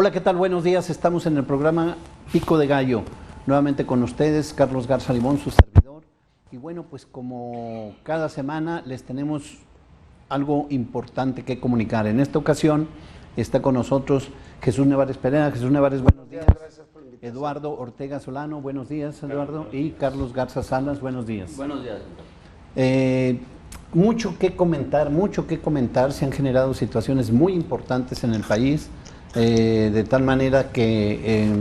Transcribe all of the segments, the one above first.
Hola, ¿qué tal? Buenos días. Estamos en el programa Pico de Gallo. Nuevamente con ustedes, Carlos Garza Limón, su servidor. Y bueno, pues como cada semana les tenemos algo importante que comunicar. En esta ocasión está con nosotros Jesús Nevares Perea. Jesús Nevares, buenos días. Gracias por la invitación. Eduardo Ortega Solano, buenos días, Eduardo. Y Carlos Garza Salas, buenos días. Buenos días. Mucho que comentar. Se han generado situaciones muy importantes en el país, de tal manera que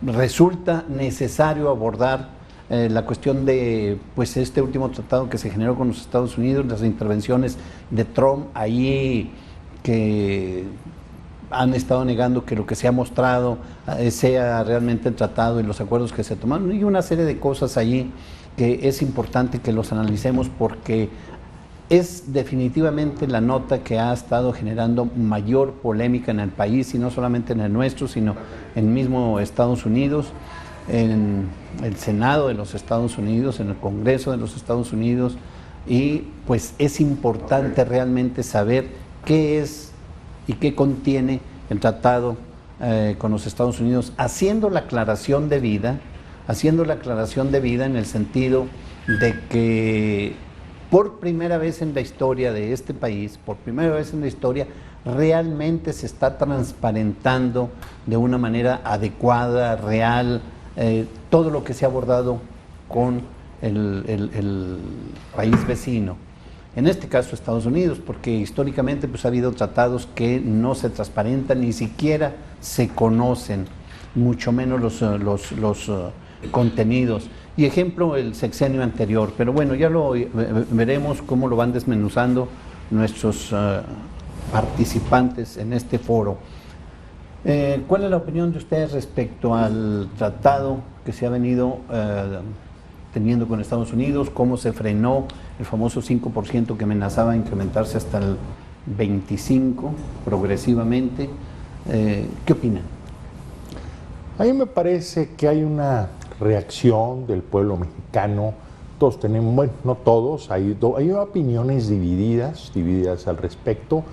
resulta necesario abordar la cuestión de pues este último tratado que se generó con los Estados Unidos, las intervenciones de Trump ahí que han estado negando que lo que se ha mostrado sea realmente el tratado y los acuerdos que se tomaron, y una serie de cosas allí que es importante que los analicemos porque es definitivamente la nota que ha estado generando mayor polémica en el país, y no solamente en el nuestro, sino en el mismo Estados Unidos, en el Senado de los Estados Unidos, en el Congreso de los Estados Unidos, y pues es importante realmente saber qué es y qué contiene el tratado con los Estados Unidos, haciendo la aclaración debida en el sentido de que por primera vez en la historia de este país, realmente se está transparentando de una manera adecuada, real, todo lo que se ha abordado con el país vecino. En este caso Estados Unidos, porque históricamente pues ha habido tratados que no se transparentan, ni siquiera se conocen, mucho menos los contenidos. Y ejemplo, el sexenio anterior, pero bueno, ya lo veremos cómo lo van desmenuzando nuestros participantes en este foro. ¿Cuál es la opinión de ustedes respecto al tratado que se ha venido teniendo con Estados Unidos? ¿Cómo se frenó el famoso 5% que amenazaba incrementarse hasta el 25% progresivamente? ¿Qué opinan? A mí me parece que hay una reacción del pueblo mexicano. Todos tenemos, bueno, no todos, hay opiniones divididas al respecto.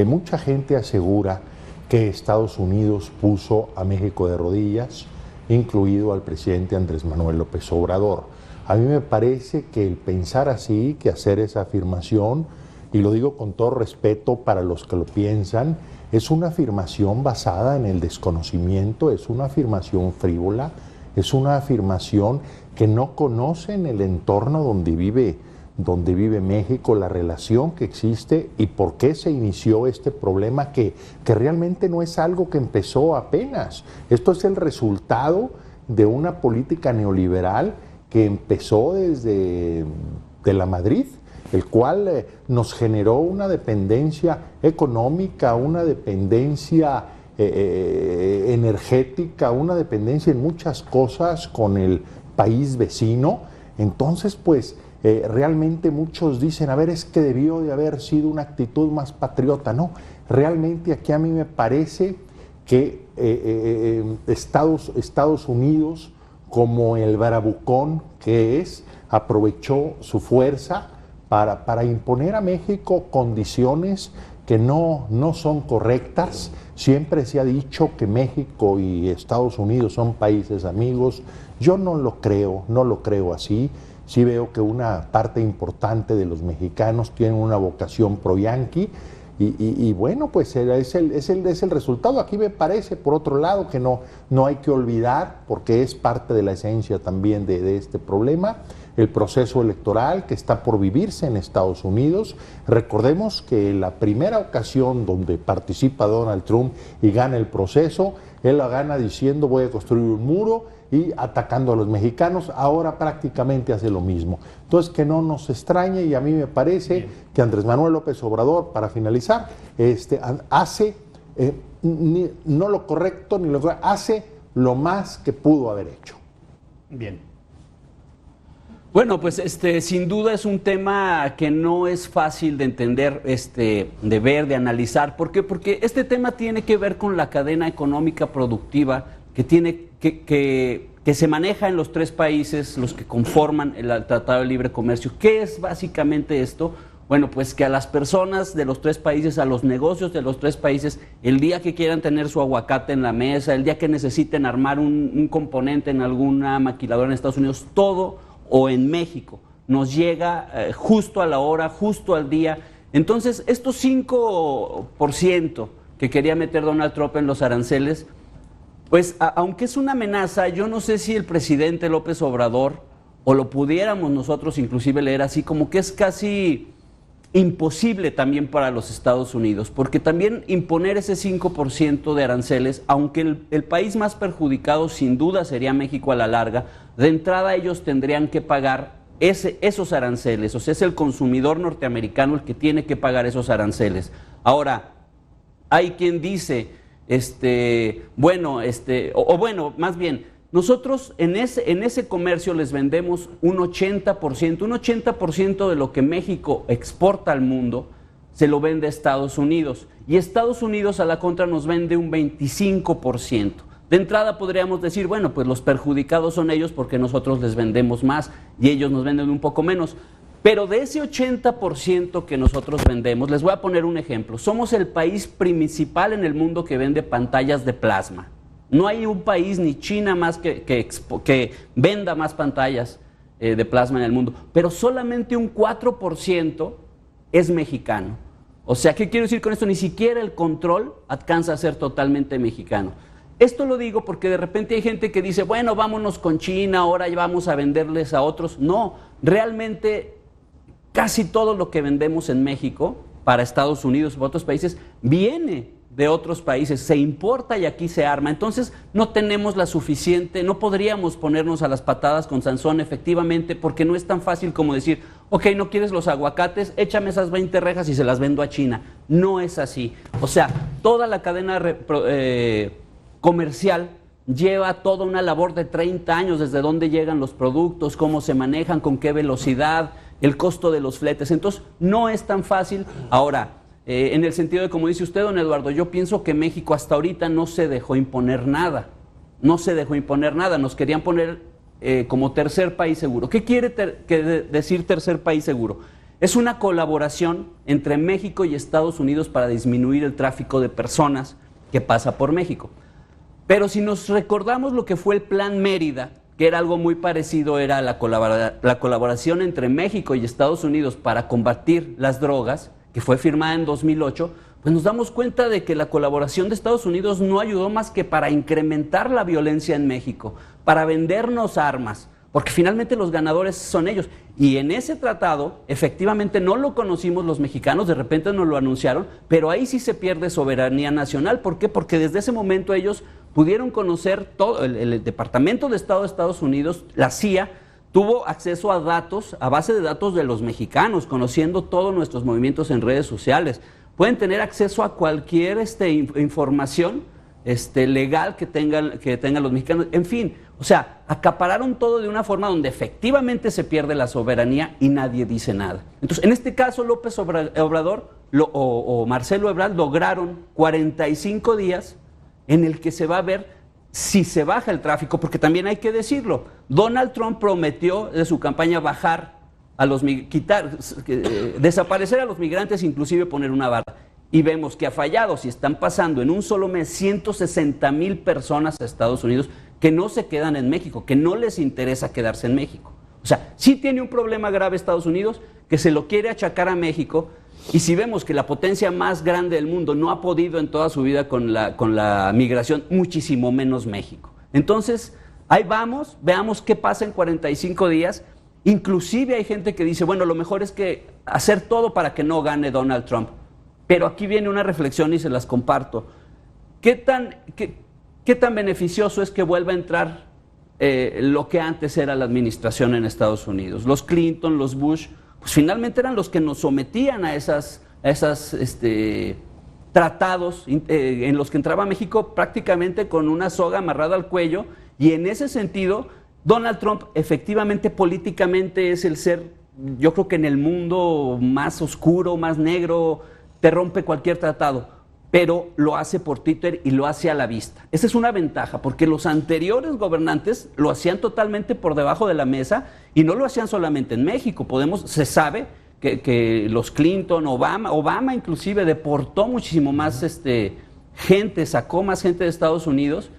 Mucha gente asegura que Estados Unidos puso a México de rodillas, incluido al presidente Andrés Manuel López Obrador. A mí me parece que el pensar así, que hacer esa afirmación, y lo digo con todo respeto para los que lo piensan, es una afirmación basada en el desconocimiento, es una afirmación frívola, es una afirmación que no conocen el entorno donde vive México, la relación que existe y por qué se inició este problema que realmente no es algo que empezó apenas. Esto es el resultado de una política neoliberal que empezó desde de la Madrid, el cual nos generó una dependencia económica, una dependencia energética, una dependencia en muchas cosas con el país vecino. Entonces, pues, realmente muchos dicen, a ver, es que debió de haber sido una actitud más patriota. No, realmente aquí a mí me parece que Estados Unidos, como el bravucón que es, aprovechó su fuerza para imponer a México condiciones que no son correctas. Siempre se ha dicho que México y Estados Unidos son países amigos. Yo no lo creo así. Sí veo que una parte importante de los mexicanos tienen una vocación pro-yanqui y bueno, pues es el resultado. Aquí me parece, por otro lado, que no hay que olvidar, porque es parte de la esencia también de este problema, el proceso electoral que está por vivirse en Estados Unidos. Recordemos que la primera ocasión donde participa Donald Trump y gana el proceso, él la gana diciendo voy a construir un muro y atacando a los mexicanos. Ahora prácticamente hace lo mismo. Entonces, que no nos extrañe, y a mí me parece que Andrés Manuel López Obrador, para finalizar, hace no lo correcto ni lo correcto, hace lo más que pudo haber hecho. Bien. Bueno, pues sin duda es un tema que no es fácil de entender, de ver, de analizar. ¿Por qué? Porque este tema tiene que ver con la cadena económica productiva que se maneja en los tres países, los que conforman el Tratado de Libre Comercio. ¿Qué es básicamente esto? Bueno, pues que a las personas de los 3 países, a los negocios de los 3 países, el día que quieran tener su aguacate en la mesa, el día que necesiten armar un componente en alguna maquiladora en Estados Unidos, todo, o en México, nos llega justo a la hora, justo al día. Entonces, estos 5% que quería meter Donald Trump en los aranceles, pues aunque es una amenaza, yo no sé si el presidente López Obrador, o lo pudiéramos nosotros inclusive leer así, como que es casi imposible también para los Estados Unidos, porque también imponer ese 5% de aranceles, aunque el país más perjudicado sin duda sería México a la larga, de entrada ellos tendrían que pagar esos aranceles, o sea, es el consumidor norteamericano el que tiene que pagar esos aranceles. Ahora, hay quien dice, más bien, nosotros en ese comercio les vendemos un 80% de lo que México exporta al mundo, se lo vende a Estados Unidos. Y Estados Unidos a la contra nos vende un 25%. De entrada podríamos decir, bueno, pues los perjudicados son ellos porque nosotros les vendemos más y ellos nos venden un poco menos. Pero de ese 80% que nosotros vendemos, les voy a poner un ejemplo. Somos el país principal en el mundo que vende pantallas de plasma. No hay un país, ni China más que venda más pantallas de plasma en el mundo, pero solamente un 4% es mexicano. O sea, ¿qué quiero decir con esto? Ni siquiera el control alcanza a ser totalmente mexicano. Esto lo digo porque de repente hay gente que dice, bueno, vámonos con China, ahora vamos a venderles a otros. No, realmente casi todo lo que vendemos en México para Estados Unidos u otros países viene de otros países, se importa y aquí se arma. Entonces no tenemos la suficiente, no podríamos ponernos a las patadas con Sansón efectivamente, porque no es tan fácil como decir, ok, no quieres los aguacates, échame esas 20 rejas y se las vendo a China. No es así. O sea, toda la cadena comercial lleva toda una labor de 30 años, desde dónde llegan los productos, cómo se manejan, con qué velocidad, el costo de los fletes. Entonces no es tan fácil. Ahora, en el sentido de, como dice usted, don Eduardo, yo pienso que México hasta ahorita no se dejó imponer nada. No se dejó imponer nada. Nos querían poner como tercer país seguro. ¿Qué quiere decir tercer país seguro? Es una colaboración entre México y Estados Unidos para disminuir el tráfico de personas que pasa por México. Pero si nos recordamos lo que fue el Plan Mérida, que era algo muy parecido, era la colaboración entre México y Estados Unidos para combatir las drogas, que fue firmada en 2008, pues nos damos cuenta de que la colaboración de Estados Unidos no ayudó más que para incrementar la violencia en México, para vendernos armas, porque finalmente los ganadores son ellos. Y en ese tratado, efectivamente no lo conocimos los mexicanos, de repente nos lo anunciaron, pero ahí sí se pierde soberanía nacional. ¿Por qué? Porque desde ese momento ellos pudieron conocer todo, el Departamento de Estado de Estados Unidos, la CIA, tuvo acceso a datos, a base de datos de los mexicanos, conociendo todos nuestros movimientos en redes sociales. Pueden tener acceso a cualquier información legal que tengan los mexicanos. En fin, o sea, acapararon todo de una forma donde efectivamente se pierde la soberanía y nadie dice nada. Entonces, en este caso, López Obrador o Marcelo Ebrard lograron 45 días en el que se va a ver si se baja el tráfico, porque también hay que decirlo, Donald Trump prometió de su campaña bajar a los desaparecer a los migrantes, inclusive poner una barra. Y vemos que ha fallado. Si están pasando en un solo mes 160,000 personas a Estados Unidos que no se quedan en México, que no les interesa quedarse en México. O sea, sí tiene un problema grave Estados Unidos, que se lo quiere achacar a México. Y si vemos que la potencia más grande del mundo no ha podido en toda su vida con la migración, muchísimo menos México. Entonces, ahí vamos, veamos qué pasa en 45 días. Inclusive hay gente que dice, bueno, lo mejor es que hacer todo para que no gane Donald Trump. Pero aquí viene una reflexión y se las comparto. ¿Qué tan beneficioso es que vuelva a entrar lo que antes era la administración en Estados Unidos? Los Clinton, los Bush, pues finalmente eran los que nos sometían a esas tratados en los que entraba México prácticamente con una soga amarrada al cuello, y en ese sentido Donald Trump efectivamente políticamente es el ser, yo creo que en el mundo más oscuro, más negro, te rompe cualquier tratado, pero lo hace por Twitter y lo hace a la vista. Esa es una ventaja, porque los anteriores gobernantes lo hacían totalmente por debajo de la mesa y no lo hacían solamente en México. Se sabe que los Clinton, Obama inclusive deportó muchísimo más gente, sacó más gente de Estados Unidos,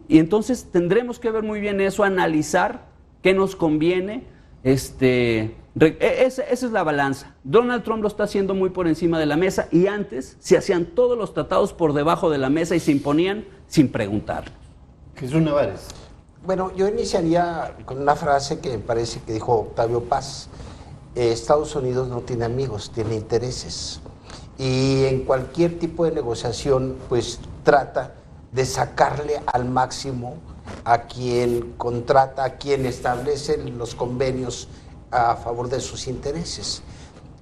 y entonces tendremos que ver muy bien eso, analizar qué nos conviene, esa es la balanza. Donald Trump lo está haciendo muy por encima de la mesa, y antes se hacían todos los tratados por debajo de la mesa y se imponían sin preguntar. Jesús Nevares. Bueno, yo iniciaría con una frase que me parece que dijo Octavio Paz. Estados Unidos no tiene amigos, tiene intereses. Y en cualquier tipo de negociación, pues trata de sacarle al máximo a quien contrata, a quien establece los convenios a favor de sus intereses.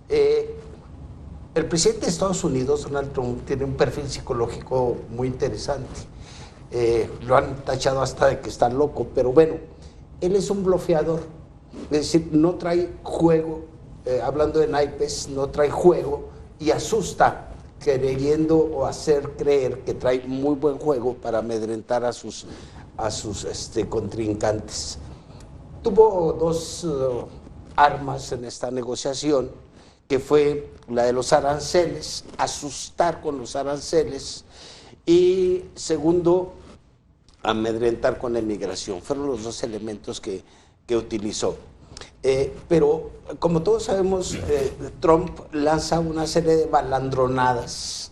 El presidente de Estados Unidos, Donald Trump, tiene un perfil psicológico muy interesante. Lo han tachado hasta de que está loco, pero bueno, él es un blofeador. Es decir, no trae juego, hablando de naipes, no trae juego y asusta, creyendo o hacer creer que trae muy buen juego para amedrentar a sus contrincantes. Tuvo dos armas en esta negociación, que fue la de los aranceles, asustar con los aranceles, y segundo, amedrentar con la inmigración. Fueron los dos elementos que utilizó. Pero como todos sabemos, Trump lanza una serie de balandronadas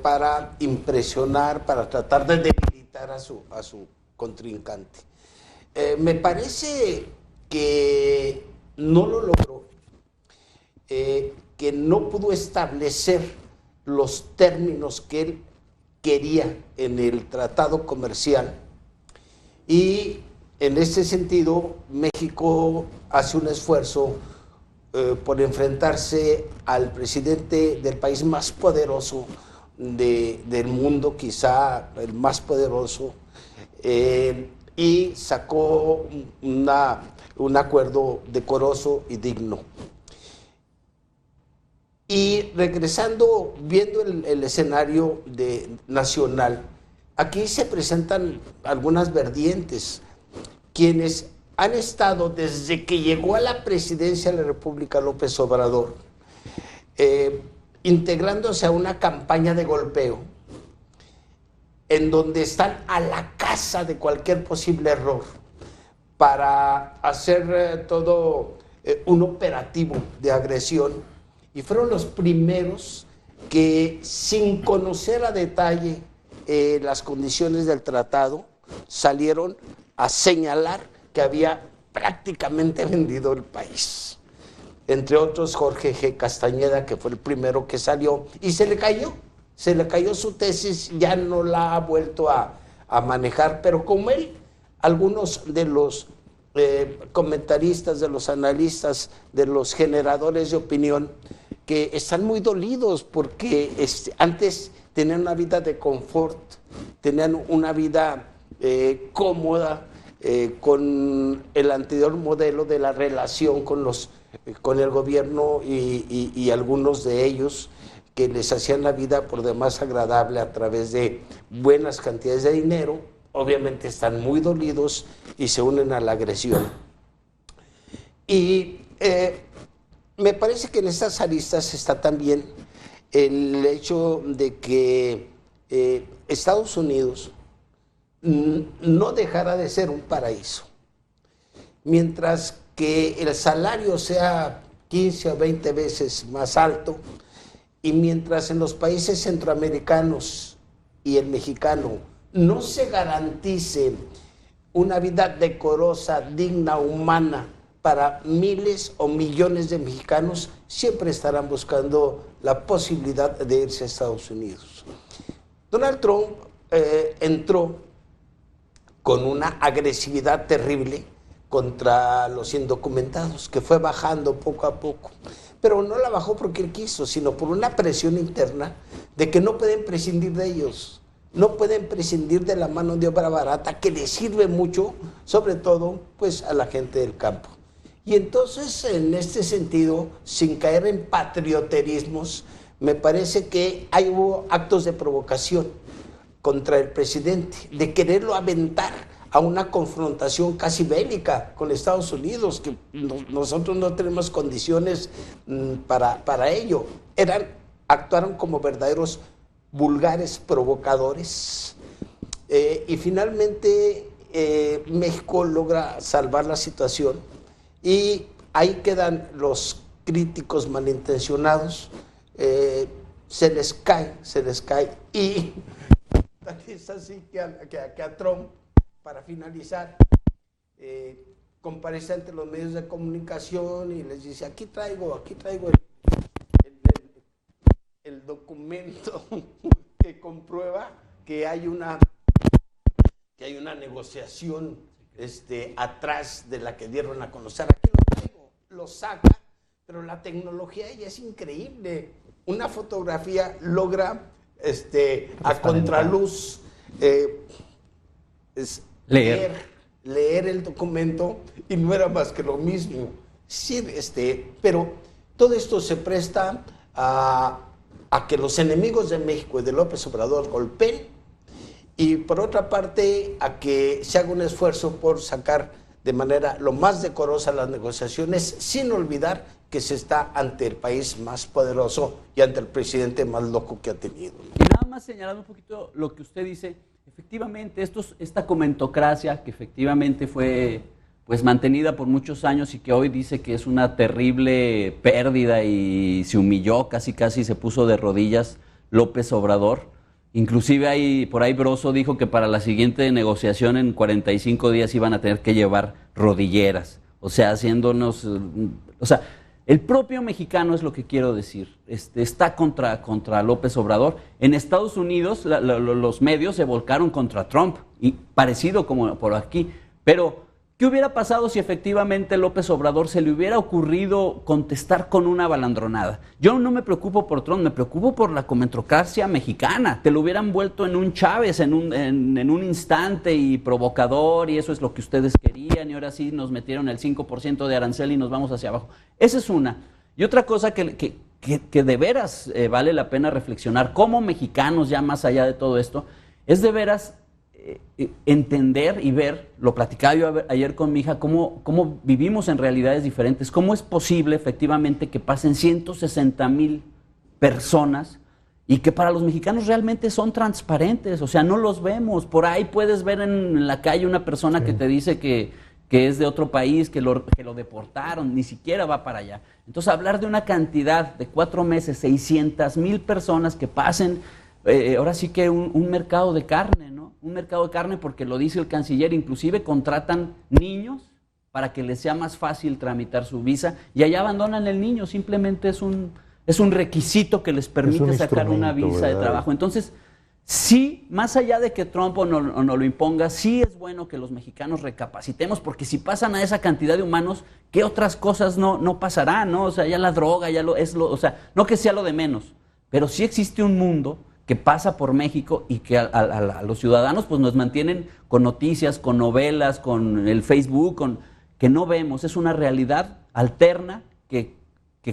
para impresionar, para tratar de debilitar a su contrincante. Me parece que no lo logró, que no pudo establecer los términos que él quería en el tratado comercial, y en este sentido México hace un esfuerzo por enfrentarse al presidente del país más poderoso del mundo, quizá el más poderoso, y sacó un acuerdo decoroso y digno. Y regresando, viendo el escenario nacional, aquí se presentan algunas vertientes. Quienes han estado desde que llegó a la presidencia de la República López Obrador, integrándose a una campaña de golpeo, en donde están a la caza de cualquier posible error para hacer todo un operativo de agresión, y fueron los primeros que, sin conocer a detalle las condiciones del tratado, salieron a señalar que había prácticamente vendido el país. Entre otros, Jorge G. Castañeda, que fue el primero que salió, y se le cayó su tesis, ya no la ha vuelto a manejar, pero como él, algunos de los comentaristas, de los analistas, de los generadores de opinión, que están muy dolidos porque antes tenían una vida de confort, tenían una vida cómoda, con el anterior modelo de la relación con el gobierno, y algunos de ellos que les hacían la vida por demás agradable a través de buenas cantidades de dinero, obviamente están muy dolidos y se unen a la agresión. Y me parece que en estas aristas está también el hecho de que Estados Unidos no dejará de ser un paraíso. Mientras que el salario sea 15 o 20 veces más alto, y mientras en los países centroamericanos y el mexicano no se garantice una vida decorosa, digna, humana para miles o millones de mexicanos, siempre estarán buscando la posibilidad de irse a Estados Unidos. Donald Trump entró con una agresividad terrible contra los indocumentados, que fue bajando poco a poco. Pero no la bajó porque él quiso, sino por una presión interna de que no pueden prescindir de ellos. No pueden prescindir de la mano de obra barata, que les sirve mucho, sobre todo pues a la gente del campo. Y entonces, en este sentido, sin caer en patrioterismos, me parece que hubo actos de provocación contra el presidente, de quererlo aventar a una confrontación casi bélica con Estados Unidos, que nosotros no tenemos condiciones para ello. Actuaron como verdaderos vulgares provocadores. Y finalmente México logra salvar la situación y ahí quedan los críticos malintencionados, se les cae y es así que a Trump, para finalizar, comparece ante los medios de comunicación y les dice, aquí traigo el documento que comprueba que hay una negociación atrás de la que dieron a conocer. Aquí lo traigo, lo saca, pero la tecnología ya es increíble. Una fotografía logra a contraluz leer el documento y no era más que lo mismo. Sí, pero todo esto se presta a que los enemigos de México y de López Obrador golpeen, y por otra parte a que se haga un esfuerzo por sacar de manera lo más decorosa las negociaciones, sin olvidar que se está ante el país más poderoso y ante el presidente más loco que ha tenido. Y nada más señalando un poquito lo que usted dice, efectivamente esta comentocracia que efectivamente fue pues mantenida por muchos años y que hoy dice que es una terrible pérdida y se humilló, casi se puso de rodillas López Obrador. Inclusive por ahí Broso dijo que para la siguiente negociación en 45 días iban a tener que llevar rodilleras, o sea, haciéndonos, o sea, el propio mexicano es lo que quiero decir, está contra López Obrador. En Estados Unidos los medios se volcaron contra Trump, y parecido como por aquí, pero ¿qué hubiera pasado si efectivamente López Obrador se le hubiera ocurrido contestar con una balandronada? Yo no me preocupo por Trump, me preocupo por la comentocracia mexicana. Te lo hubieran vuelto en un Chávez en un instante y provocador, y eso es lo que ustedes querían, y ahora sí nos metieron el 5% de arancel y nos vamos hacia abajo. Esa es una. Y otra cosa que de veras vale la pena reflexionar como mexicanos, ya más allá de todo esto, es de veras entender y ver, lo platicaba yo ayer con mi hija, cómo vivimos en realidades diferentes, cómo es posible efectivamente que pasen 160,000 personas y que para los mexicanos realmente son transparentes, o sea, no los vemos. Por ahí puedes ver en la calle una persona que te dice que es de otro país, que lo deportaron, ni siquiera va para allá. Entonces, hablar de una cantidad de 4 meses, 600,000 personas que pasen, ahora sí que un mercado de carne, ¿no? Un mercado de carne, porque lo dice el canciller, inclusive contratan niños para que les sea más fácil tramitar su visa, y allá abandonan el niño, simplemente es un requisito que les permite sacar una visa de trabajo. Entonces, sí, más allá de que Trump o no lo imponga, sí es bueno que los mexicanos recapacitemos, porque si pasan a esa cantidad de humanos, ¿qué otras cosas no pasarán, no? O sea, ya la droga, o sea, no que sea lo de menos, pero sí existe un mundo que pasa por México y que a los ciudadanos pues nos mantienen con noticias, con novelas, con el Facebook, que no vemos. Es una realidad alterna que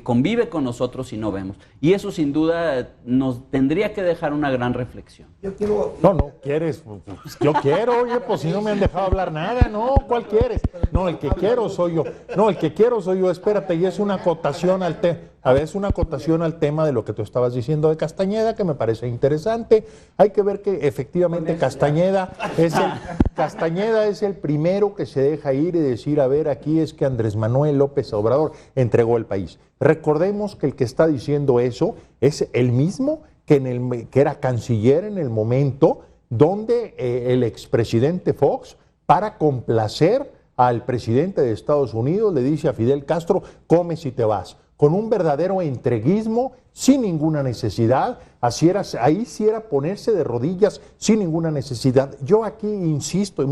convive con nosotros y no vemos. Y eso sin duda nos tendría que dejar una gran reflexión. Yo quiero... No quieres. Pues, yo quiero, oye, pues si no me han dejado hablar nada, no, ¿cuál quieres? No, el que quiero soy yo. No, el que quiero soy yo, espérate, y es una acotación al tema. A ver, es una acotación al tema de lo que tú estabas diciendo de Castañeda, que me parece interesante. Hay que ver que efectivamente Castañeda es el primero que se deja ir y decir, a ver, aquí es que Andrés Manuel López Obrador entregó el país. Recordemos que el que está diciendo eso es el mismo que era canciller en el momento donde el expresidente Fox, para complacer al presidente de Estados Unidos, le dice a Fidel Castro, come si te vas. Con un verdadero entreguismo, sin ninguna necesidad, ahí sí era ponerse de rodillas sin ninguna necesidad. Yo aquí insisto,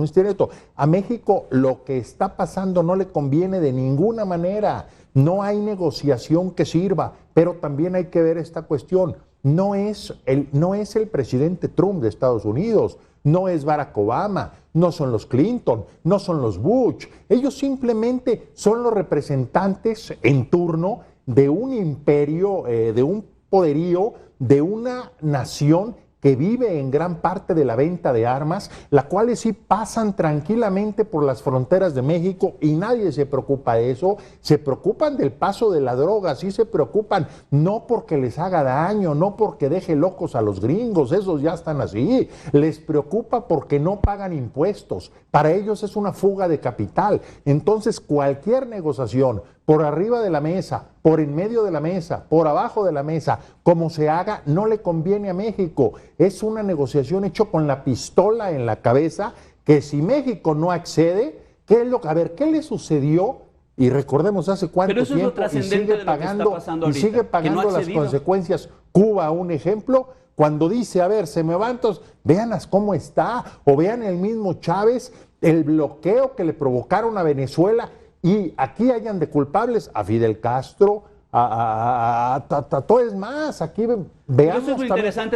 a México lo que está pasando no le conviene de ninguna manera, no hay negociación que sirva, pero también hay que ver esta cuestión, no es el presidente Trump de Estados Unidos, no es Barack Obama, no son los Clinton, no son los Bush, ellos simplemente son los representantes en turno de un imperio, de un poderío, de una nación que vive en gran parte de la venta de armas, las cuales sí pasan tranquilamente por las fronteras de México y nadie se preocupa de eso. Se preocupan del paso de la droga, sí se preocupan, no porque les haga daño, no porque deje locos a los gringos, esos ya están así. Les preocupa porque no pagan impuestos. Para ellos es una fuga de capital. Entonces, cualquier negociación, por arriba de la mesa, por en medio de la mesa, por abajo de la mesa, como se haga, no le conviene a México. Es una negociación hecha con la pistola en la cabeza, que si México no accede, a ver, ¿qué le sucedió? Y recordemos hace cuánto tiempo, y sigue pagando las consecuencias. Cuba, un ejemplo, cuando dice, a ver, se me van todos, vean cómo está, o vean el mismo Chávez, el bloqueo que le provocaron a Venezuela, y aquí hayan de culpables a Fidel Castro, todo es más, aquí veamos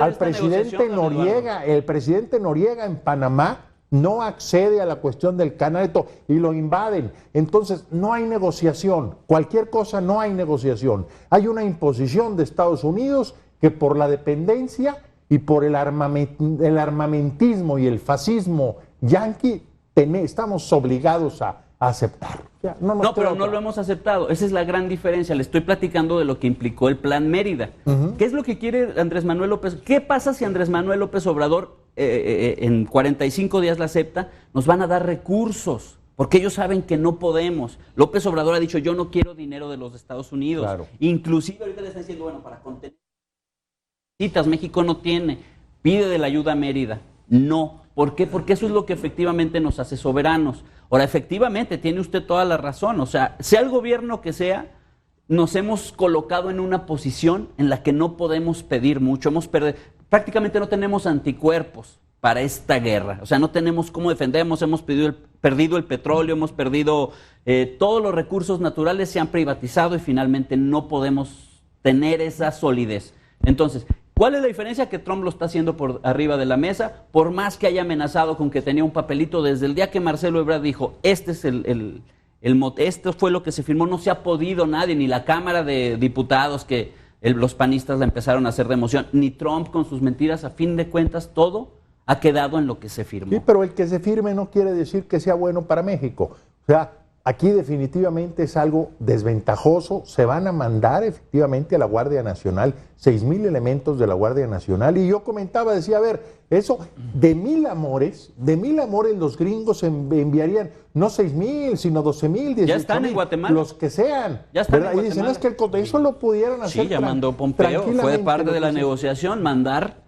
al presidente Noriega. El presidente Noriega en Panamá no accede a la cuestión del Canaletto y lo invaden. Entonces no hay negociación, cualquier cosa no hay negociación. Hay una imposición de Estados Unidos que por la dependencia y por el armamentismo y el fascismo yanqui estamos obligados a aceptar. No, pero no lo hemos aceptado. Esa es la gran diferencia. Le estoy platicando de lo que implicó el Plan Mérida. ¿Qué es lo que quiere Andrés Manuel López? ¿Qué pasa si Andrés Manuel López Obrador en 45 días la acepta? Nos van a dar recursos, porque ellos saben que no podemos. López Obrador ha dicho, yo no quiero dinero de los Estados Unidos. Claro. Inclusive ahorita le están diciendo, bueno, para contener México no tiene, pide de la ayuda a Mérida. No. ¿Por qué? Porque eso es lo que efectivamente nos hace soberanos. Ahora, efectivamente, tiene usted toda la razón. O sea el gobierno que sea, nos hemos colocado en una posición en la que no podemos pedir mucho. Prácticamente no tenemos anticuerpos para esta guerra. O sea, no tenemos cómo defendernos. Hemos perdido el petróleo, hemos perdido todos los recursos naturales, se han privatizado y finalmente no podemos tener esa solidez. Entonces, ¿cuál es la diferencia? Que Trump lo está haciendo por arriba de la mesa, por más que haya amenazado con que tenía un papelito desde el día que Marcelo Ebrard dijo, este fue lo que se firmó, no se ha podido nadie, ni la Cámara de Diputados, que los panistas la empezaron a hacer de emoción, ni Trump con sus mentiras, a fin de cuentas todo ha quedado en lo que se firmó. Sí, pero el que se firme no quiere decir que sea bueno para México. O sea, aquí definitivamente es algo desventajoso. Se van a mandar efectivamente a la Guardia Nacional 6,000 elementos de la Guardia Nacional. Y yo comentaba, decía, a ver, eso de mil amores los gringos enviarían no 6,000, sino 12,000, 18,000. Ya están en Guatemala. Los que sean. Ya están ¿verdad? Y dicen, es que eso lo pudieran hacer. Sí, ya mandó Pompeo, fue parte de la negociación, mandar.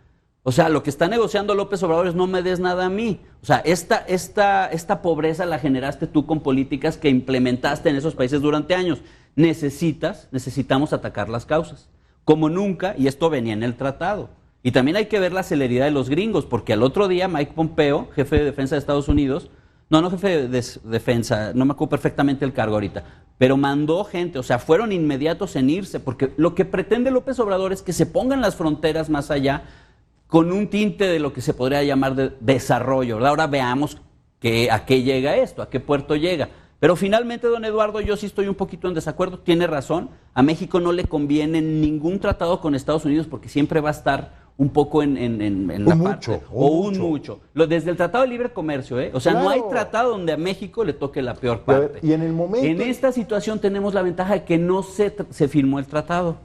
O sea, lo que está negociando López Obrador es no me des nada a mí. O sea, esta pobreza la generaste tú con políticas que implementaste en esos países durante años. Necesitamos atacar las causas. Como nunca, y esto venía en el tratado. Y también hay que ver la celeridad de los gringos, porque al otro día Mike Pompeo, jefe de defensa de Estados Unidos, no jefe de defensa, no me acuerdo perfectamente el cargo ahorita, pero mandó gente, o sea, fueron inmediatos en irse, porque lo que pretende López Obrador es que se pongan las fronteras más allá, con un tinte de lo que se podría llamar de desarrollo, ¿verdad? Ahora veamos a qué llega esto, a qué puerto llega. Pero finalmente, don Eduardo, yo sí estoy un poquito en desacuerdo, tiene razón, a México no le conviene ningún tratado con Estados Unidos porque siempre va a estar un poco en la parte, mucho. Desde el Tratado de Libre Comercio, o sea, claro. No hay tratado donde a México le toque la peor parte. Y en el momento... En esta situación tenemos la ventaja de que no se firmó el tratado.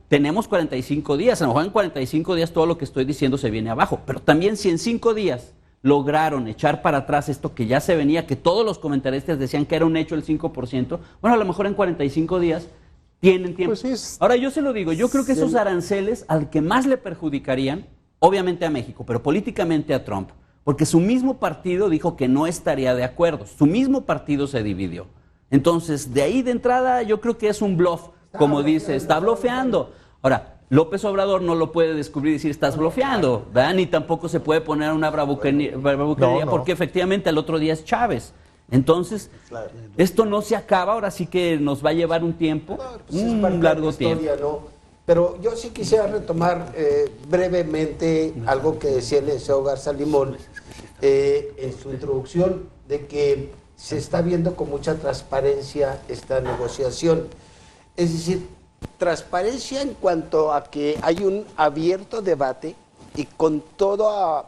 Tenemos 45 días, a lo mejor en 45 días todo lo que estoy diciendo se viene abajo, pero también si en 5 días lograron echar para atrás esto que ya se venía, que todos los comentaristas decían que era un hecho el 5%, bueno, a lo mejor en 45 días tienen tiempo. Pues ahora yo se lo digo, yo creo que esos aranceles al que más le perjudicarían, obviamente a México, pero políticamente a Trump, porque su mismo partido dijo que no estaría de acuerdo, su mismo partido se dividió. Entonces, de ahí de entrada yo creo que es un bluff. Como dice, está blofeando. Ahora, López Obrador no lo puede descubrir y decir, estás blofeando, ¿verdad? Ni tampoco se puede poner una bravuconería, porque efectivamente al otro día es Chávez. Entonces, esto no se acaba, ahora sí que nos va a llevar un tiempo, un largo tiempo. ¿No? Pero yo sí quisiera retomar brevemente algo que decía el licenciado Garza Limón en su introducción, de que se está viendo con mucha transparencia esta negociación. Es decir, transparencia en cuanto a que hay un abierto debate y con toda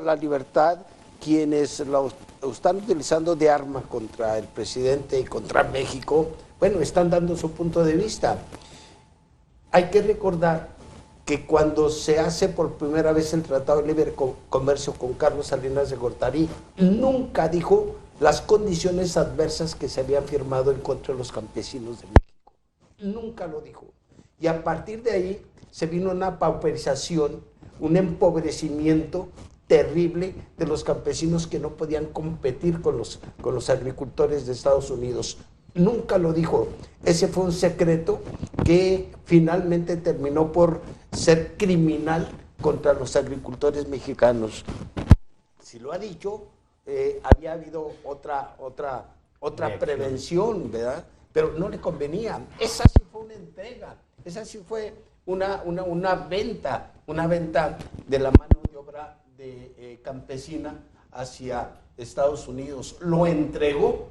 la libertad quienes lo están utilizando de arma contra el presidente y contra México, bueno, están dando su punto de vista. Hay que recordar que cuando se hace por primera vez el Tratado de Libre Comercio con Carlos Salinas de Gortari, nunca dijo las condiciones adversas que se habían firmado en contra de los campesinos de México. Nunca lo dijo. Y a partir de ahí se vino una pauperización, un empobrecimiento terrible de los campesinos que no podían competir con los agricultores de Estados Unidos. Nunca lo dijo. Ese fue un secreto que finalmente terminó por ser criminal contra los agricultores mexicanos. Si lo ha dicho, había habido otra prevención, ¿verdad? Pero no le convenía. Esa sí fue una entrega, esa sí fue una venta de la mano de obra campesina hacia Estados Unidos. Lo entregó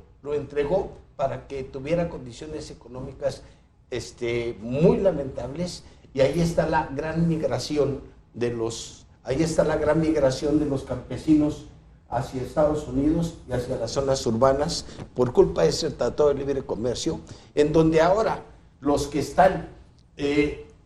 para que tuviera condiciones económicas muy lamentables, y ahí está la gran migración de los campesinos hacia Estados Unidos y hacia las zonas urbanas por culpa de ese Tratado de Libre Comercio, en donde ahora los que están,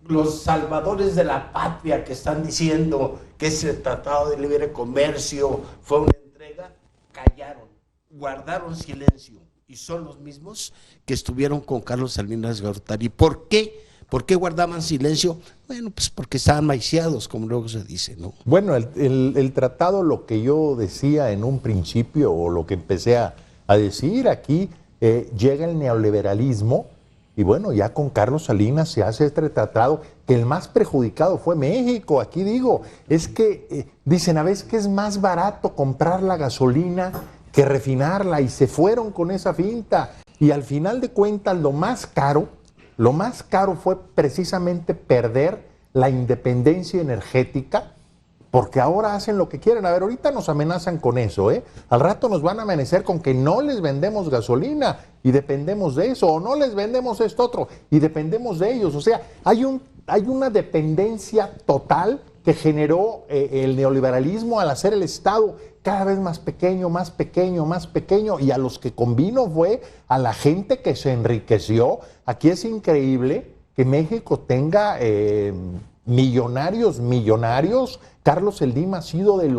los salvadores de la patria que están diciendo que ese Tratado de Libre Comercio fue una entrega, callaron, guardaron silencio, y son los mismos que estuvieron con Carlos Salinas de Gortari. ¿Por qué? ¿Por qué guardaban silencio? Bueno, pues porque estaban maiciados, como luego se dice, ¿no? Bueno, el tratado, lo que yo decía en un principio, o lo que empecé a decir aquí, llega el neoliberalismo, y bueno, ya con Carlos Salinas se hace este tratado, que el más perjudicado fue México. Aquí digo, es que dicen a veces que es más barato comprar la gasolina que refinarla, y se fueron con esa finta, y al final de cuentas lo más caro fue precisamente perder la independencia energética, porque ahora hacen lo que quieren. A ver, ahorita nos amenazan con eso, al rato nos van a amanecer con que no les vendemos gasolina y dependemos de eso, o no les vendemos esto otro y dependemos de ellos. O sea, hay una dependencia total que generó el neoliberalismo al hacer el Estado cada vez más pequeño, más pequeño, más pequeño, y a los que convino fue a la gente que se enriqueció. Aquí es increíble que México tenga millonarios. Carlos Slim ha sido de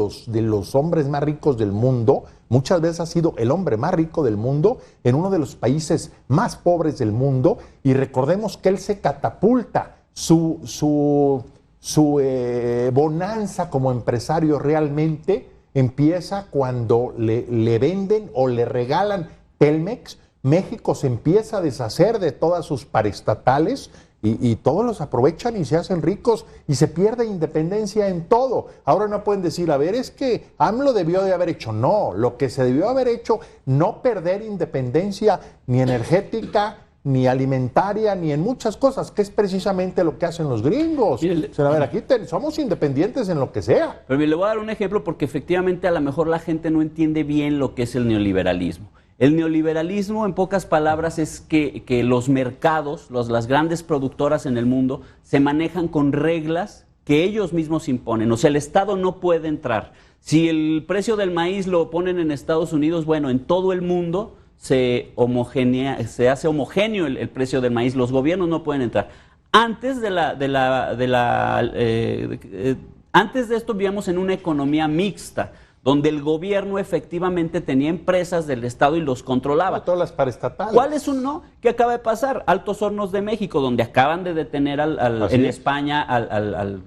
los hombres más ricos del mundo, muchas veces ha sido el hombre más rico del mundo, en uno de los países más pobres del mundo, y recordemos que él se catapulta, su bonanza como empresario realmente empieza cuando le venden o le regalan Telmex. México se empieza a deshacer de todas sus paraestatales y todos los aprovechan y se hacen ricos, y se pierde independencia en todo. Ahora no pueden decir, a ver, es que AMLO debió de haber hecho. No, lo que se debió haber hecho, no perder independencia ni energética, ni alimentaria, ni en muchas cosas, que es precisamente lo que hacen los gringos. O sea, a ver, aquí somos independientes en lo que sea. Pero le voy a dar un ejemplo, porque efectivamente a lo mejor la gente no entiende bien lo que es el neoliberalismo. El neoliberalismo, en pocas palabras, es que los mercados, las grandes productoras en el mundo, se manejan con reglas que ellos mismos imponen. O sea, el Estado no puede entrar. Si el precio del maíz lo ponen en Estados Unidos, bueno, en todo el mundo se hace homogéneo el precio del maíz. Los gobiernos no pueden entrar. Antes antes de esto vivíamos en una economía mixta, donde el gobierno efectivamente tenía empresas del Estado y los controlaba. Todas las paraestatales. ¿Cuál es uno que acaba de pasar? Altos Hornos de México, donde acaban de detener en España al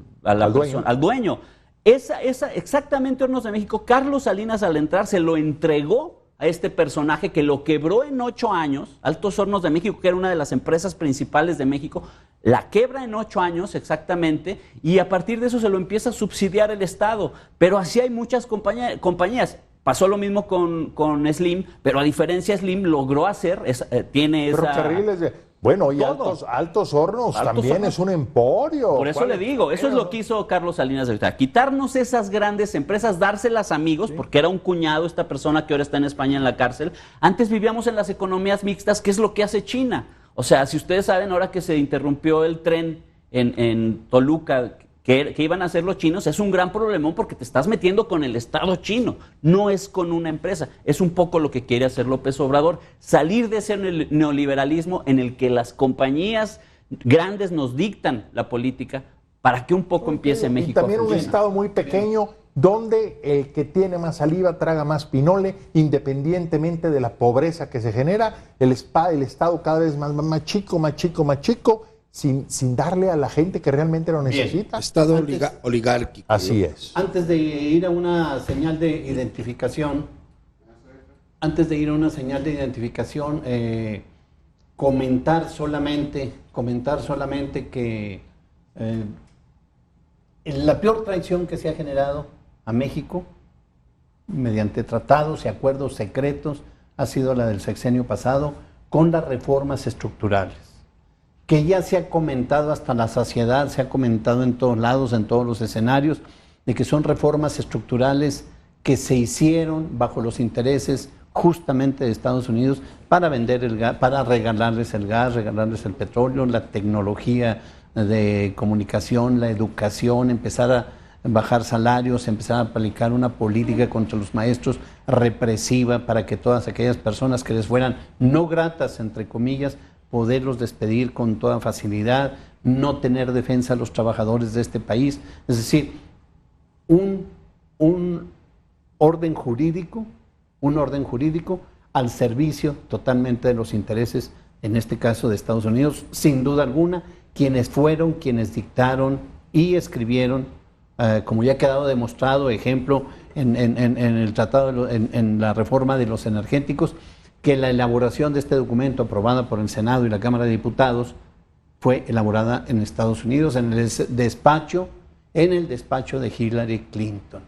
dueño. Exactamente Hornos de México. Carlos Salinas, al entrar, se lo entregó a este personaje que lo quebró en 8 años. Altos Hornos de México, que era una de las empresas principales de México, la quebra en 8 años exactamente, y a partir de eso se lo empieza a subsidiar el Estado. Pero así hay muchas compañías. Pasó lo mismo con Slim, pero a diferencia Slim logró hacer, tiene esa... Ferrocarriles bueno, y Altos Hornos también es un emporio. Por eso le digo, eso es lo que hizo Carlos Salinas de Gortari. Quitarnos esas grandes empresas, dárselas a amigos, porque era un cuñado esta persona que ahora está en España en la cárcel. Antes vivíamos en las economías mixtas, que es lo que hace China. O sea, si ustedes saben, ahora que se interrumpió el tren en Toluca, que iban a hacer los chinos, es un gran problemón porque te estás metiendo con el Estado chino, no es con una empresa. Es un poco lo que quiere hacer López Obrador, salir de ese neoliberalismo en el que las compañías grandes nos dictan la política para que un poco empiece México. Y también un Estado muy pequeño donde el que tiene más saliva traga más pinole, independientemente de la pobreza que se genera, el Estado cada vez más chico, sin darle a la gente que realmente lo necesita. Estado oligárquico. Así es. Antes de ir a una señal de identificación, comentar solamente que la peor traición que se ha generado a México mediante tratados y acuerdos secretos ha sido la del sexenio pasado con las reformas estructurales, que ya se ha comentado hasta la saciedad, se ha comentado en todos lados, en todos los escenarios, de que son reformas estructurales que se hicieron bajo los intereses justamente de Estados Unidos para vender el gas, para regalarles el gas, regalarles el petróleo, la tecnología de comunicación, la educación, empezar a bajar salarios, empezar a aplicar una política contra los maestros represiva para que todas aquellas personas que les fueran no gratas, entre comillas, poderlos despedir con toda facilidad, no tener defensa a los trabajadores de este país. Es decir, un orden jurídico al servicio totalmente de los intereses, en este caso de Estados Unidos, sin duda alguna, quienes dictaron y escribieron, como ya ha quedado demostrado, ejemplo, en el tratado, en la reforma de los energéticos, que la elaboración de este documento aprobada por el Senado y la Cámara de Diputados fue elaborada en Estados Unidos, en el despacho de Hillary Clinton.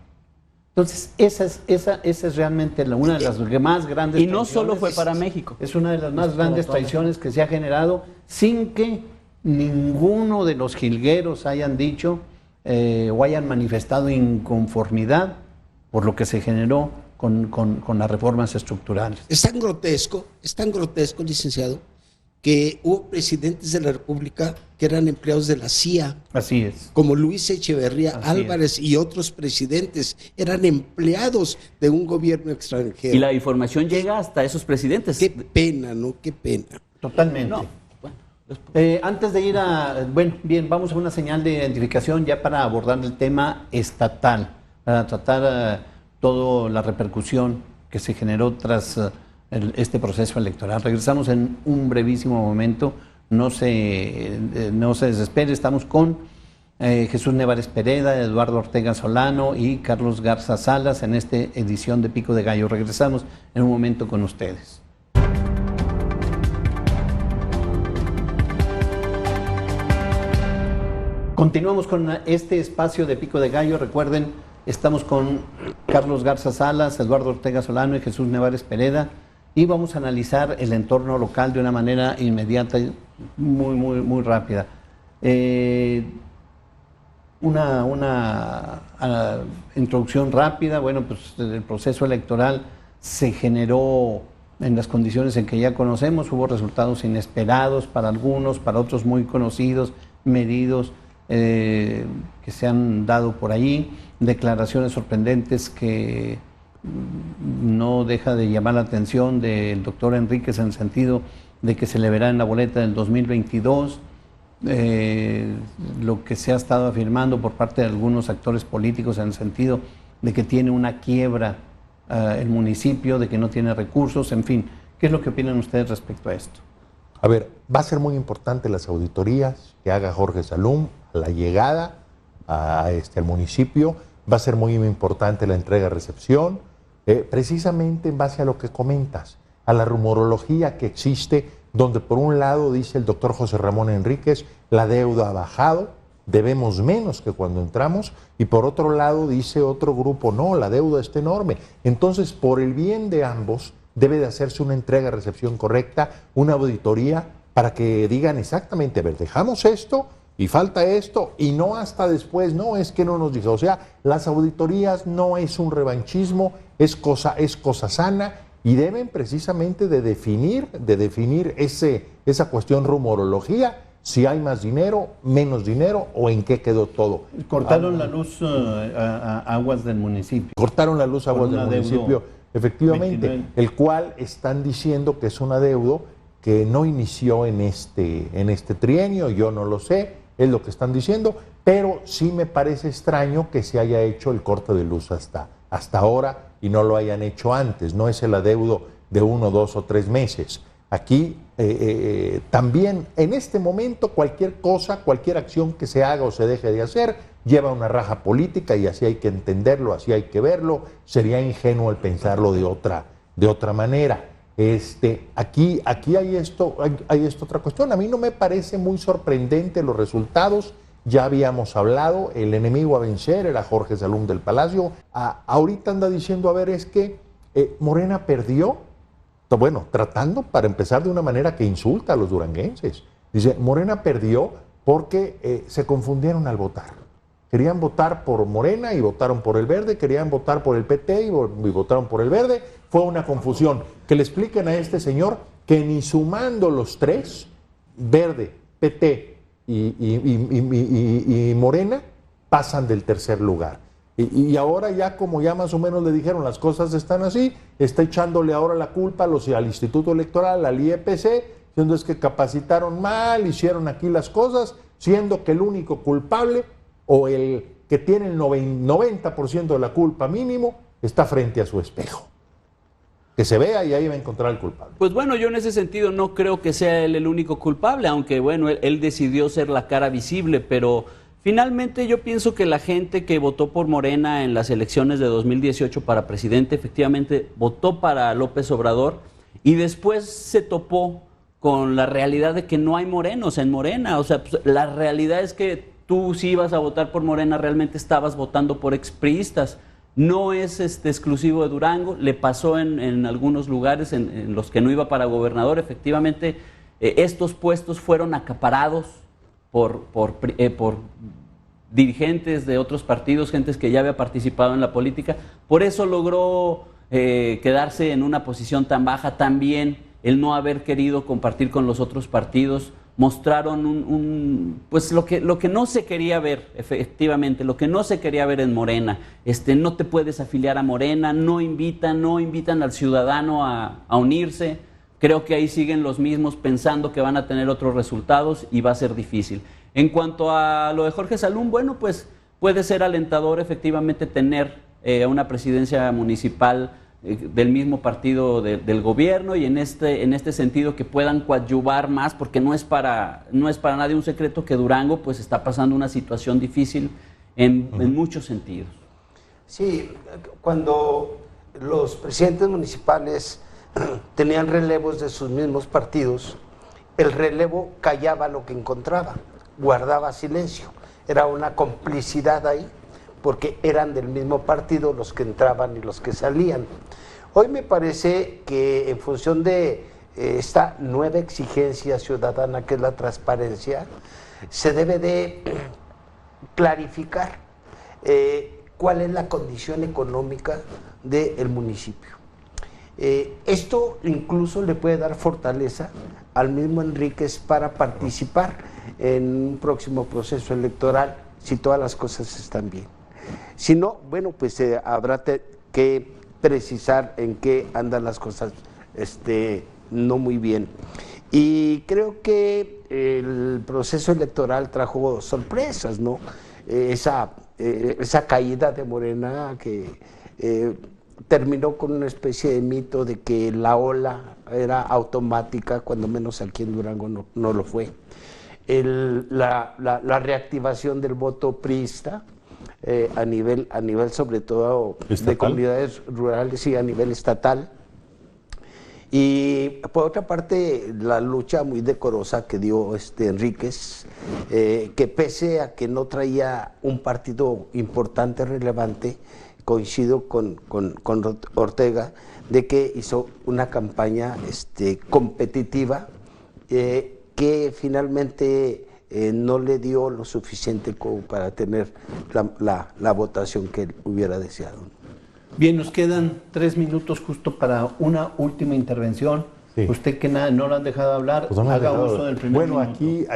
Entonces, esa es realmente una de las más grandes traiciones. Y no solo fue para México. Es una de las más grandes traiciones que se ha generado sin que ninguno de los jilgueros hayan dicho o hayan manifestado inconformidad por lo que se generó con las reformas estructurales. Es tan grotesco, licenciado, que hubo presidentes de la República que eran empleados de la CIA. Así es. Como Luis Echeverría Álvarez y otros presidentes eran empleados de un gobierno extranjero. Y la información llega hasta esos presidentes. Qué pena, ¿no? Qué pena. Totalmente. No. Antes de ir vamos a una señal de identificación ya para abordar el tema estatal, para tratar toda la repercusión que se generó tras este proceso electoral. Regresamos en un brevísimo momento, no se desespere, estamos con Jesús Nevares Pereda, Eduardo Ortega Solano y Carlos Garza Salas en esta edición de Pico de Gallo. Regresamos en un momento con ustedes. Continuamos con este espacio de Pico de Gallo. Recuerden, estamos con Carlos Garza Salas, Eduardo Ortega Solano y Jesús Nevares Pereda y vamos a analizar el entorno local de una manera inmediata y muy rápida. Una introducción rápida. Bueno, pues el proceso electoral se generó en las condiciones en que ya conocemos. Hubo resultados inesperados para algunos, para otros muy conocidos, medidos, que se han dado por ahí, declaraciones sorprendentes que no deja de llamar la atención del doctor Enríquez en el sentido de que se le verá en la boleta del 2022, lo que se ha estado afirmando por parte de algunos actores políticos en el sentido de que tiene una quiebra el municipio, de que no tiene recursos, en fin. ¿Qué es lo que opinan ustedes respecto a esto? A ver, va a ser muy importante las auditorías que haga Jorge Salum a la llegada al municipio. Va a ser muy importante la entrega-recepción, precisamente en base a lo que comentas, a la rumorología que existe, donde por un lado dice el doctor José Ramón Enríquez, la deuda ha bajado, debemos menos que cuando entramos, y por otro lado dice otro grupo, no, la deuda está enorme. Entonces, por el bien de ambos, debe de hacerse una entrega-recepción correcta, una auditoría, para que digan exactamente, a ver, dejamos esto y falta esto, y no hasta después, no, es que no nos dijo. O sea, las auditorías no es un revanchismo, es cosa sana, y deben precisamente de definir esa cuestión rumorología si hay más dinero, menos dinero o en qué quedó todo. Cortaron la luz a aguas del municipio. Cortaron la luz a aguas del municipio, efectivamente, 29. el cual están diciendo que es un adeudo que no inició en este trienio, yo no lo sé, es lo que están diciendo, pero sí me parece extraño que se haya hecho el corte de luz hasta ahora y no lo hayan hecho antes, no es el adeudo de 1, 2 o 3 meses. Aquí también en este momento cualquier cosa, cualquier acción que se haga o se deje de hacer lleva una raja política y así hay que entenderlo, así hay que verlo, sería ingenuo el pensarlo de otra manera. Aquí hay esto otra cuestión. A mí no me parece muy sorprendente los resultados. Ya habíamos hablado, el enemigo a vencer era Jorge Salum del Palacio. Ahorita anda diciendo, a ver, es que Morena perdió, bueno, tratando para empezar de una manera que insulta a los duranguenses. Dice, Morena perdió porque se confundieron al votar. Querían votar por Morena y votaron por el Verde, querían votar por el PT y votaron por el Verde. Fue una confusión. Que le expliquen a este señor que ni sumando los tres, Verde, PT y Morena, pasan del tercer lugar. Y ahora ya como ya más o menos le dijeron las cosas están así, está echándole ahora la culpa al Instituto Electoral, al IEPC, diciendo es que capacitaron mal, hicieron aquí las cosas, siendo que el único culpable o el que tiene el 90% de la culpa mínimo está frente a su espejo. Que se vea y ahí va a encontrar al culpable. Pues bueno, yo en ese sentido no creo que sea él el único culpable, aunque bueno, él decidió ser la cara visible, pero finalmente yo pienso que la gente que votó por Morena en las elecciones de 2018 para presidente, efectivamente votó para López Obrador y después se topó con la realidad de que no hay morenos en Morena. O sea, pues, la realidad es que tú si ibas a votar por Morena realmente estabas votando por expriistas. No es exclusivo de Durango, le pasó en algunos lugares en los que no iba para gobernador. Efectivamente, estos puestos fueron acaparados por dirigentes de otros partidos, gentes que ya había participado en la política. Por eso logró quedarse en una posición tan baja. También el no haber querido compartir con los otros partidos. Mostraron pues lo que no se quería ver, efectivamente, lo que no se quería ver en Morena. No te puedes afiliar a Morena, no invitan al ciudadano a unirse. Creo que ahí siguen los mismos pensando que van a tener otros resultados y va a ser difícil. En cuanto a lo de Jorge Salum, bueno, pues puede ser alentador efectivamente tener una presidencia municipal del mismo partido del gobierno y en este sentido que puedan coadyuvar más, porque no es para nadie un secreto que Durango pues está pasando una situación difícil en muchos sentidos. Sí, cuando los presidentes municipales tenían relevos de sus mismos partidos, el relevo callaba lo que encontraba, guardaba silencio, era una complicidad ahí, porque eran del mismo partido los que entraban y los que salían. Hoy me parece que en función de esta nueva exigencia ciudadana que es la transparencia, se debe de clarificar cuál es la condición económica del municipio. Esto incluso le puede dar fortaleza al mismo Enríquez para participar en un próximo proceso electoral si todas las cosas están bien. Si no, bueno, pues habrá que precisar en qué andan las cosas no muy bien. Y creo que el proceso electoral trajo sorpresas, ¿no? Esa caída de Morena que terminó con una especie de mito de que la ola era automática, cuando menos aquí en Durango no lo fue. La reactivación del voto priista, a nivel sobre todo ¿estatal? De comunidades rurales y a nivel estatal. Y por otra parte, la lucha muy decorosa que dio Enríquez, que pese a que no traía un partido importante, relevante, coincido con Ortega, de que hizo una campaña competitiva que finalmente no le dio lo suficiente como para tener la votación que él hubiera deseado. Bien, nos quedan 3 minutos justo para una última intervención. Sí. Usted que no lo han dejado hablar, Pues no me ha haga dejado. uso del primer Bueno, minuto.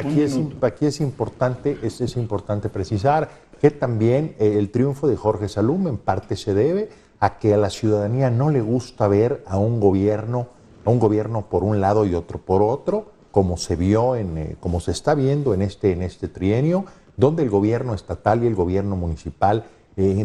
aquí es importante precisar que también el triunfo de Jorge Salum en parte se debe a que a la ciudadanía no le gusta ver a un gobierno por un lado y otro por otro, como se vio como se está viendo en este trienio, donde el gobierno estatal y el gobierno municipal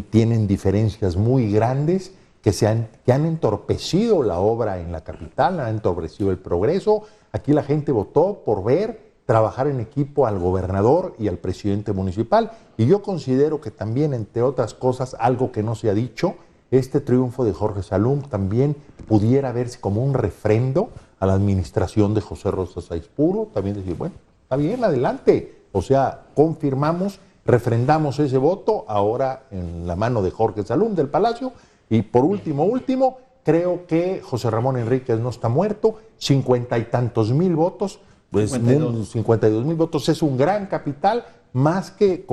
tienen diferencias muy grandes que han entorpecido la obra en la capital, han entorpecido el progreso. Aquí la gente votó por ver trabajar en equipo al gobernador y al presidente municipal. Y yo considero que también, entre otras cosas, algo que no se ha dicho, este triunfo de Jorge Salum también pudiera verse como un refrendo a la administración de José Rosa Saizpuro. También decir, bueno, está bien, adelante. O sea, confirmamos, refrendamos ese voto ahora en la mano de Jorge Salum del Palacio. Y por último, creo que José Ramón Enríquez no está muerto, 50 y tantos mil votos, pues 52,000 votos es un gran capital, más que,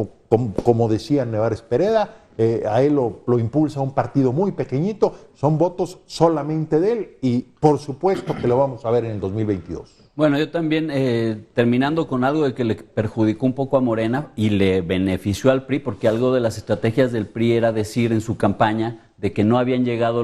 como decía Nevares Pereda, a él lo impulsa un partido muy pequeñito, son votos solamente de él y por supuesto que lo vamos a ver en el 2022. Bueno, yo también, terminando con algo de que le perjudicó un poco a Morena y le benefició al PRI, porque algo de las estrategias del PRI era decir en su campaña de que no habían llegado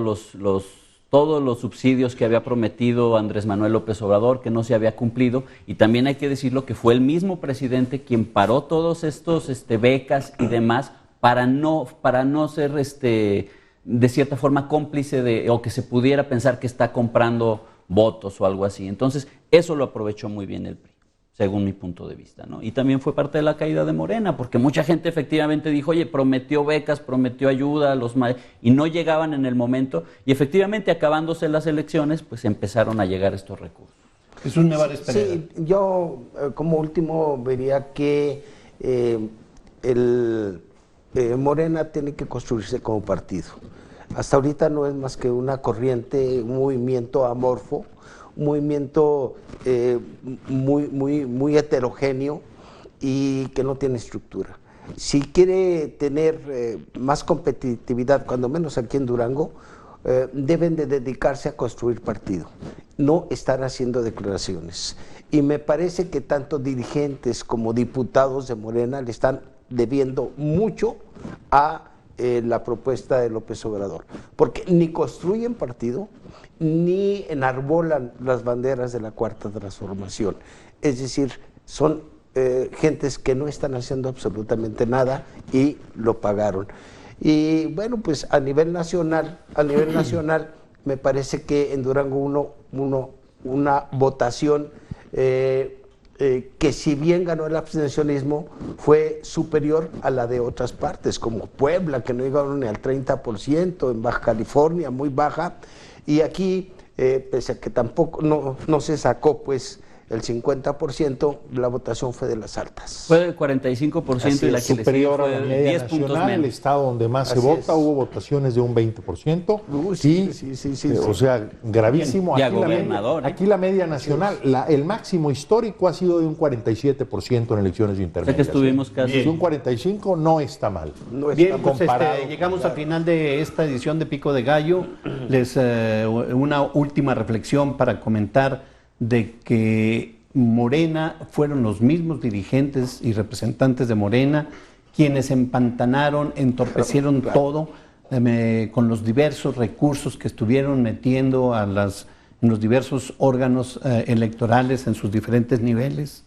todos los subsidios que había prometido Andrés Manuel López Obrador, que no se había cumplido, y también hay que decirlo que fue el mismo presidente quien paró todos estos becas y demás para no ser de cierta forma cómplice o que se pudiera pensar que está comprando votos o algo así. Entonces, eso lo aprovechó muy bien el PRI, según mi punto de vista, ¿no? Y también fue parte de la caída de Morena, porque mucha gente efectivamente dijo, oye, prometió becas, prometió ayuda a los y no llegaban en el momento, y efectivamente acabándose las elecciones, pues empezaron a llegar estos recursos. Jesús Nevares Pereda. Sí, yo como último vería que Morena tiene que construirse como partido. Hasta ahorita no es más que una corriente, un movimiento amorfo, un movimiento muy heterogéneo y que no tiene estructura. Si quiere tener más competitividad, cuando menos aquí en Durango, deben de dedicarse a construir partido, no estar haciendo declaraciones. Y me parece que tanto dirigentes como diputados de Morena le están debiendo mucho a la propuesta de López Obrador, porque ni construyen partido, ni enarbolan las banderas de la Cuarta Transformación. Es decir, son gentes que no están haciendo absolutamente nada y lo pagaron. Y bueno, pues a nivel nacional me parece que en Durango una votación que si bien ganó el abstencionismo, fue superior a la de otras partes, como Puebla, que no llegaron ni al 30%, en Baja California, muy baja, y aquí, pese a que tampoco no se sacó pues el 50%, la votación fue de las altas. Fue del 45% y la que superior le a la sigue media 10 puntos nacional, el menos. estado donde más Así se vota, es. hubo votaciones de un 20%. Sí. O sea, gravísimo. Y a Aquí la media- gobernador, ¿eh? Aquí la media nacional, el máximo histórico ha sido de un 47% en elecciones intermedias. Sé que estuvimos casi... Si un 45 no está mal. No está Bien, pues comparado llegamos con- al final de esta edición de Pico de Gallo. Una última reflexión para comentar de que Morena fueron los mismos dirigentes y representantes de Morena quienes empantanaron, entorpecieron todo con los diversos recursos que estuvieron metiendo en los diversos órganos electorales en sus diferentes niveles.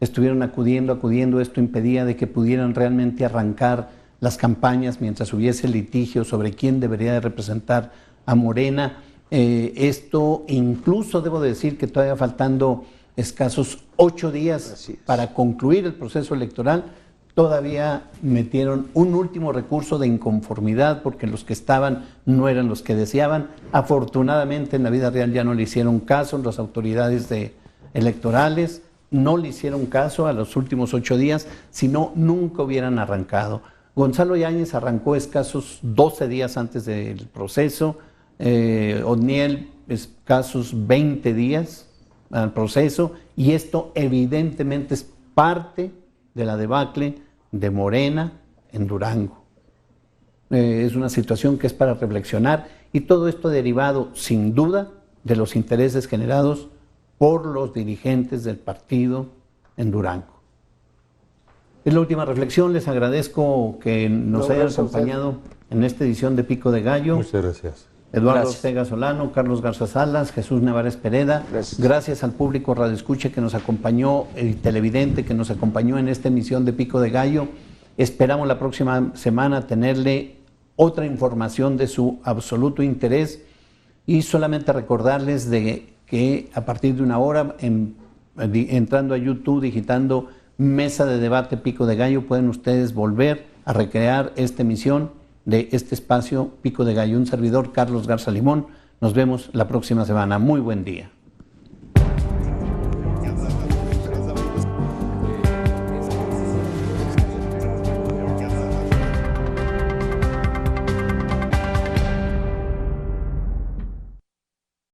Estuvieron acudiendo, esto impedía de que pudieran realmente arrancar las campañas mientras hubiese litigio sobre quién debería de representar a Morena. Esto incluso debo decir que todavía faltando escasos 8 días para concluir el proceso electoral, todavía metieron un último recurso de inconformidad porque los que estaban no eran los que deseaban. Afortunadamente en la vida real ya no le hicieron caso las autoridades electorales, no le hicieron caso a los últimos 8 días, sino nunca hubieran arrancado. Gonzalo Yáñez arrancó escasos 12 días antes del proceso, Odniel escasos 20 días al proceso, y esto evidentemente es parte de la debacle de Morena en Durango. Es una situación que es para reflexionar, y todo esto derivado sin duda de los intereses generados por los dirigentes del partido en Durango. Es la última reflexión. Les agradezco que nos hayan acompañado en esta edición de Pico de Gallo. Muchas gracias. Eduardo Ortega Solano, Carlos Garza Salas, Jesús Nevares Pereda. Gracias al público radioescucha que nos acompañó, el televidente que nos acompañó en esta emisión de Pico de Gallo. Esperamos la próxima semana tenerle otra información de su absoluto interés y solamente recordarles de que a partir de una hora, entrando a YouTube, digitando Mesa de Debate Pico de Gallo, pueden ustedes volver a recrear esta emisión de este espacio Pico de Gallo. Un servidor, Carlos Garza Limón. Nos vemos la próxima semana. Muy buen día.